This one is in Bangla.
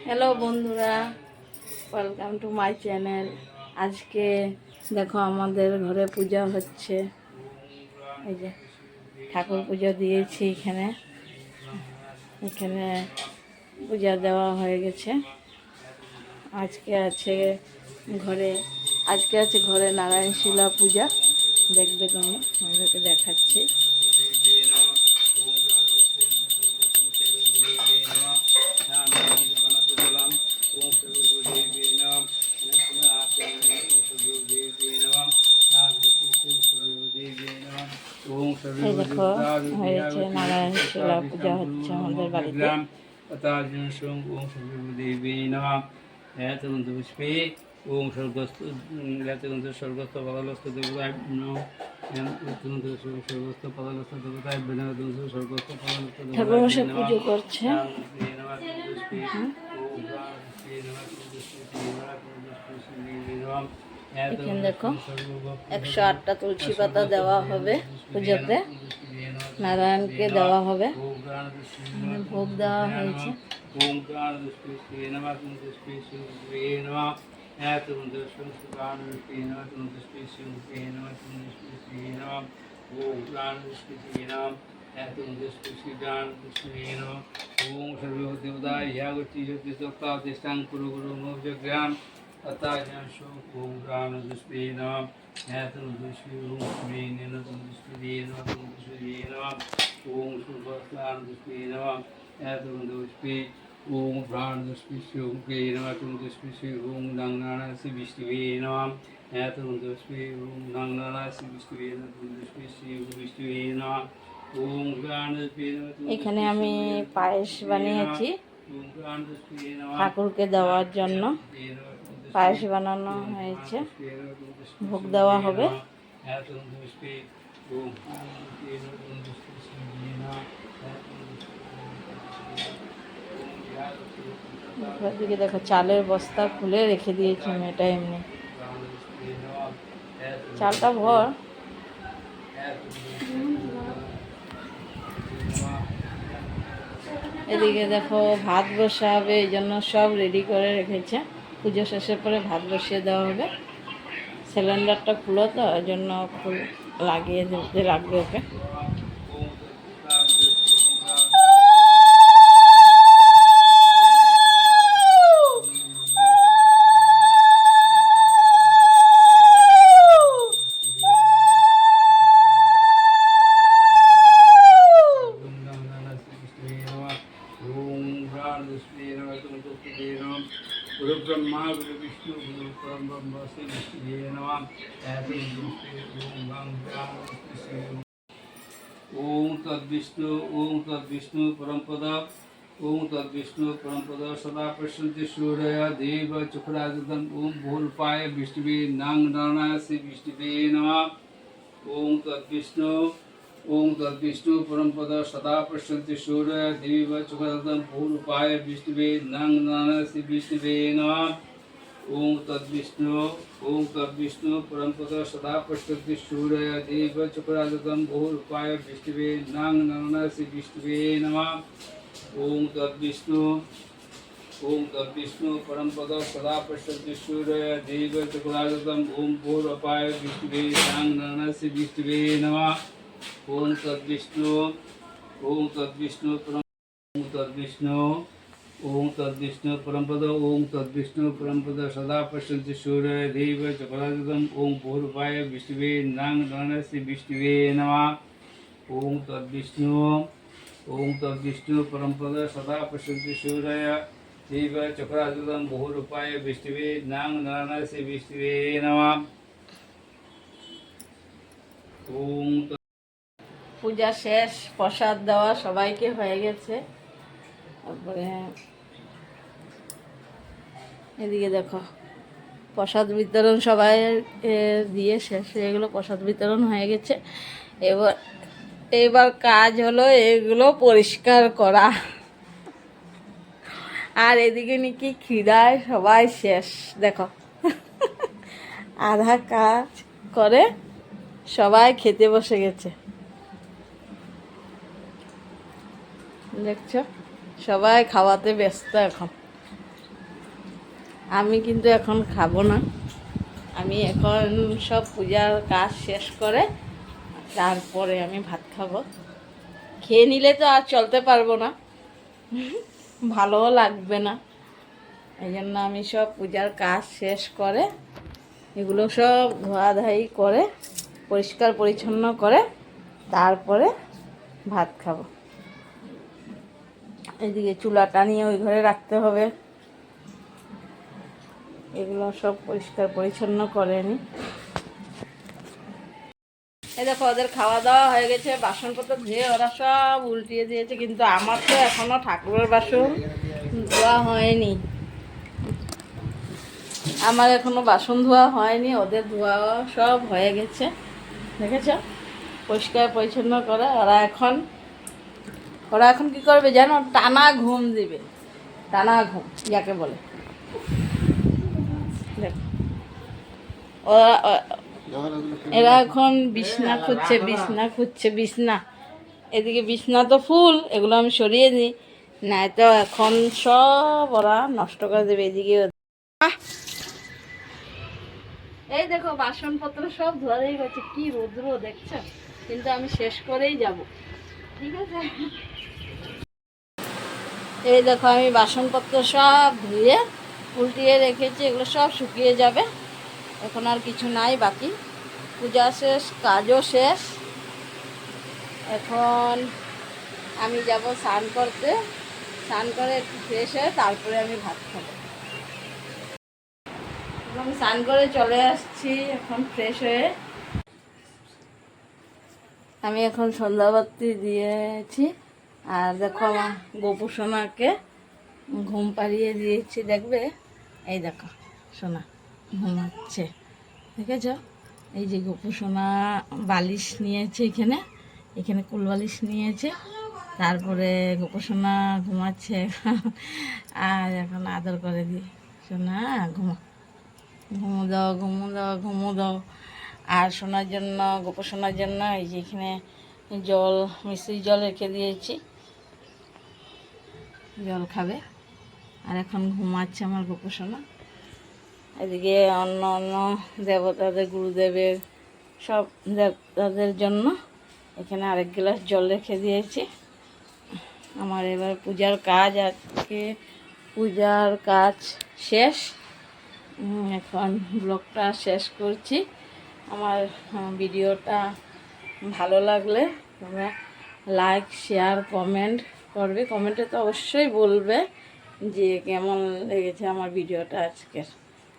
হ্যালো বন্ধুরা, ওয়েলকাম টু মাই চ্যানেল। আজকে দেখো আমাদের ঘরে পূজা হচ্ছে। এই যে ঠাকুর পুজো দিয়েছি, এখানে এখানে পূজা দেওয়া হয়ে গেছে। আজকে আছে ঘরে নারায়ণ শিলা পূজা। দেখবে তুমি, আমাদেরকে দেখাচ্ছি। এই দেখো হয়েছে, নারায়ণ শিলা পূজা হচ্ছে আমাদের বাড়িতে। ওম স্বর্গস্থ স্বর্গস্থ পাতালস্থ দেবতায় স্বর্গস্থ পাতালস্থ দেবতায় স্বর্গস্থ ঠাকুরমশাই পুজো করছে। এখানে দেখো 108টা তুলসী পাতা দেওয়া হবে পুজোতে, নারায়ণকে দেওয়া হবে, ভোগ দেওয়া হয়েছে। ओम प्राणदुष्पिष्य ओंके नमः तुमदुष्पिष्य ओम नंगनानासि विष्णुवे नमः तुमदुष्पि ओम नंगनानासि विष्णुवे नमः तुमदुष्पिष्य विष्णुवे नमः ओम प्राणदुष्पि नमः। এখানে আমি পায়েস বানিয়েছি ঠাকুরকে দেওয়ার জন্য। পায়েস বানানো হয়েছে, ভোগ দেওয়া হবে। দিকে দেখো চালের বস্তা খুলে রেখে দিয়েছি আমি, এটা এমনি চালটা ভর। এদিকে দেখো ভাত বসাবে, এই জন্য সব রেডি করে রেখেছে। পুজো শেষের পরে ভাত বসিয়ে দেওয়া হবে। সিলিন্ডারটা খুলো তো, ওই জন্য লাগিয়ে দিতে লাগবে ওকে। गुरु ब्रह्मा गुरु विष्णु गुरु ब्रह्म श्री विष्णुवे नमः। ओम तद्विष्णु परमपद ओम तद्विष्णु परमपद सदा पश्यन्ति सूर्य देव चुखराजदम ओम भूलपाय विष्णुवे नंग नारायण श्री विष्णुवे नमः। ओम तद्विष्णु परमपद सदा पश्यन्ति सूर्य देव चुखराजदम भूलपाय विष्णुवे नंग नारायण श्री विष्णुवे नमः। ओम तद्विष्णु परमपद सदा पश्यन्ति सूर्य देव चुखराजदम भूलपाय विष्णुवे नंग नारायण श्री विष्णुवे नमः। ओम तद्विष्णु परमपद सदा पश्यन्ति सूर्य देव चुखराजदम ओम भूलपाय विष्णुवे नंग नारायण श्री विष्णुवे नमः। ओम तद्विष्णु परमपद सदा पश्यन्ति सूर्य देव चुखराजदम ओम भूलपाय विष्णुवे नंग नारायण श्री विष्णुवे नमः। ओम तद्विष्णु परमपद सदा पश्यन्ति सूर्य देव चुखराजदम भूलपाय विष्णुवे नंग नारायण श्री विष्णुवे नमः। ओम পূজা শেষ, প্রসাদ দেওয়া সবাইকে হয়ে গেছে। তারপরে এদিকে দেখো প্রসাদ বিতরণ সবাই দিয়ে শেষ হয়ে গেলো, প্রসাদ বিতরণ হয়ে গেছে। এবার কাজ হলো এগুলো পরিষ্কার করা। আর এদিকে নাকি খিদায় সবাই শেষ, দেখো আধা কাজ করে সবাই খেতে বসে গেছে। দেখছো সবাই খাওয়াতে ব্যস্ত এখন। আমি কিন্তু এখন খাবো না, আমি এখন সব পূজার কাজ শেষ করে তারপরে আমি ভাত খাবো। খেয়ে নিলে তো আর চলতে পারবো না, ভালোও লাগবে না। এই জন্য আমি সব পূজার কাজ শেষ করে এগুলো সব ধোয়াধাই করে পরিষ্কার পরিচ্ছন্ন করে তারপরে ভাত খাবো। এদিকে চুলাটা নিয়ে ওই ঘরে রাখতে হবে, এগুলো সব পরিষ্কার পরিচ্ছন্ন করে নি। এই দেখো ওদের খাওয়া দাওয়া হয়ে গেছে, বাসনপত্র ধুয়ে ওরা সব উল্টিয়ে দিয়েছে, কিন্তু আমার তো এখনো ঠাকুরের বাসন ধোয়া হয়নি। আমার এখনো বাসন ধোয়া হয়নি, ওদের ধোয়া সব হয়ে গেছে। দেখেছ, পরিষ্কার পরিচ্ছন্ন করে ওরা এখন কি করবে জানো? টানা ঘুম দিবে, টানা ঘুম যাকে বলে। দেখো এরা এখন বিছনা খুঁজছে বিছনা। এদিকে বিছনা তো ফুল, এগুলো আমি সরিয়ে দিই, নাই তো এখন সব ওরা নষ্ট করে দেবে। এদিকে এই দেখো বাসনপত্র সব ধরেই গেছে, কি রৌদ্র দেখছো, কিন্তু আমি শেষ করেই যাব, ঠিক আছে? এই দেখো আমি বাসনপত্র সব ধুয়ে উল্টিয়ে রেখেছি, এগুলো সব শুকিয়ে যাবে, এখন আর কিছু নাই বাকি। পূজা শেষ, কাজও শেষ। এখন আমি যাব স্নান করতে, স্নান করে একটু ফ্রেশ হয়ে তারপরে আমি ভাত খাবো। আমি স্নান করে চলে আসছি, এখন ফ্রেশ হয়ে আমি এখন সন্ধ্যাবাতি দিয়েছি। আর দেখো আমার গোপু সোনাকে ঘুম পাড়িয়ে দিয়েছি, দেখবে? এই দেখো সোনা ঘুমাচ্ছে, দেখেছ? এই যে গোপু সোনা বালিশ নিয়েছে, এখানে কুল বালিশ নিয়েছে, তারপরে গোপু সোনা ঘুমাচ্ছে। আর এখন আদর করে দিই, সোনা ঘুমো দাও। আর সোনার জন্য, গোপু সোনার জন্য এই যে এখানে জল, মিষ্টি জল রেখে দিয়েছি, জল খাবে। আর এখন ঘুমাচ্ছে আমার গোপু সোনা। এদিকে অন্য দেবতাদের, গুরুদেবের সব দেবতাদের জন্য এখানে আরেক গ্লাস জল রেখে দিয়েছি। আমার এবার পূজার কাজ, আজকে পূজার কাজ শেষ। এখন ব্লগটা শেষ করছি। আমার ভিডিওটা ভালো লাগলে তোমরা লাইক, শেয়ার, কমেন্ট করবে। কমেন্টে তো অবশ্যই বলবে যে কেমন লেগেছে আমার ভিডিওটা আজকের।